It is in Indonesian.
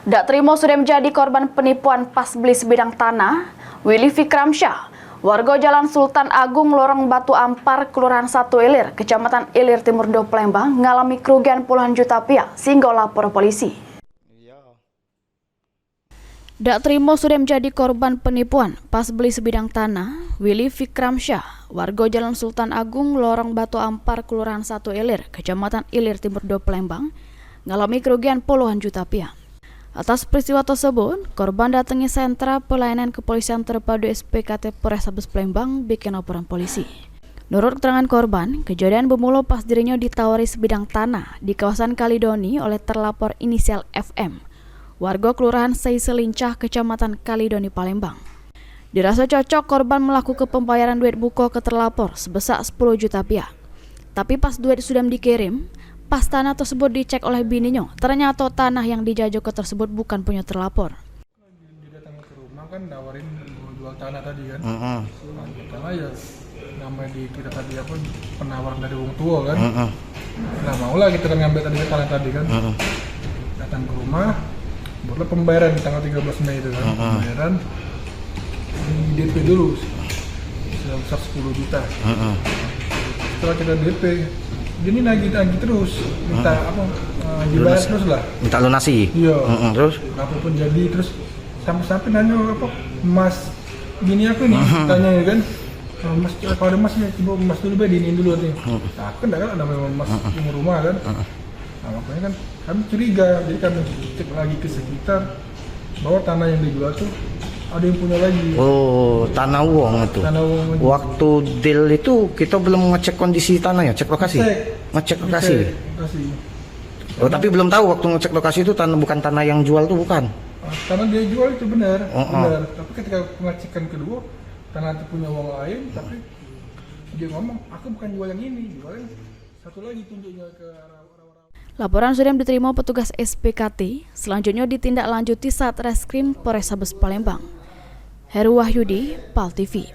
Dak Trimo sudah menjadi korban penipuan pas beli sebidang tanah. Willy Fikramsyah, warga Jalan Sultan Agung, Lorong Batu Ampar, Kelurahan 1 Ilir, Kecamatan Ilir Timur 2 Palembang, mengalami kerugian puluhan juta rupiah sehingga lapor polisi. Dak Trimo sudah menjadi korban penipuan pas beli sebidang tanah. Willy Fikramsyah, warga Jalan Sultan Agung, Lorong Batu Ampar, Kelurahan 1 Ilir, Kecamatan Ilir Timur 2 Palembang, mengalami kerugian puluhan juta rupiah. Atas peristiwa tersebut, korban datangi sentra pelayanan kepolisian terpadu SPKT Polrestabes Palembang bikin laporan polisi. Menurut keterangan korban, kejadian bermula pas dirinya ditawari sebidang tanah di kawasan Kalidoni oleh terlapor inisial FM, warga Kelurahan Selincah, Kecamatan Kalidoni, Palembang. Dirasa cocok, korban melakukan pembayaran duit buko ke terlapor sebesar 10 juta rupiah. Tapi pas duit sudah dikirim, pas tanah tersebut dicek oleh bininya, ternyata tanah yang dijajaki tersebut bukan punya terlapor. Dia datang ke rumah kan, nawarin mau jual tanah tadi kan. Karena ya namanya di kita tadi apa penawaran dari wong tua kan. Nah maulah kita kan ngambil tadi tanah tadi kan. Datang ke rumah, buatlah pembayaran di tanggal 13 Mei itu kan. Pembayaran di DP dulu sebesar 10 juta. Setelah kita DP, gini nagih terus, minta apa? Dibayar terus lah. Minta lunasi. Iya. Terus? Apapun jadi terus sampai nanya apa? Mas, gini aku nih, tanya kan. Mas, kalau ada masnya, coba mas dulu diinin dulu nih. Nah, aku kan enggak ada mas yang rumah kan. Nah, makanya kan kami curiga, jadi kami cek lagi ke sekitar bahwa tanah yang dijual tuh ada yang punya lagi. Oh, tanah uang itu. Tanah uang. Waktu deal itu kita belum ngecek kondisi tanahnya, cek lokasi. Ngecek lokasi. Oh, tapi belum tahu waktu ngecek lokasi itu bukan tanah yang jual tuh bukan. Tanah dia jual itu benar, benar. Tapi ketika pengecekan kedua, tanah itu punya uang lain, tapi dia ngomong, aku bukan jual yang ini, jualin satu lagi tunjuknya ke arah. Laporan sudah diterima petugas SPKT, selanjutnya ditindaklanjuti Satreskrim Polrestabes Palembang. Heru Wahyudi, PAL TV.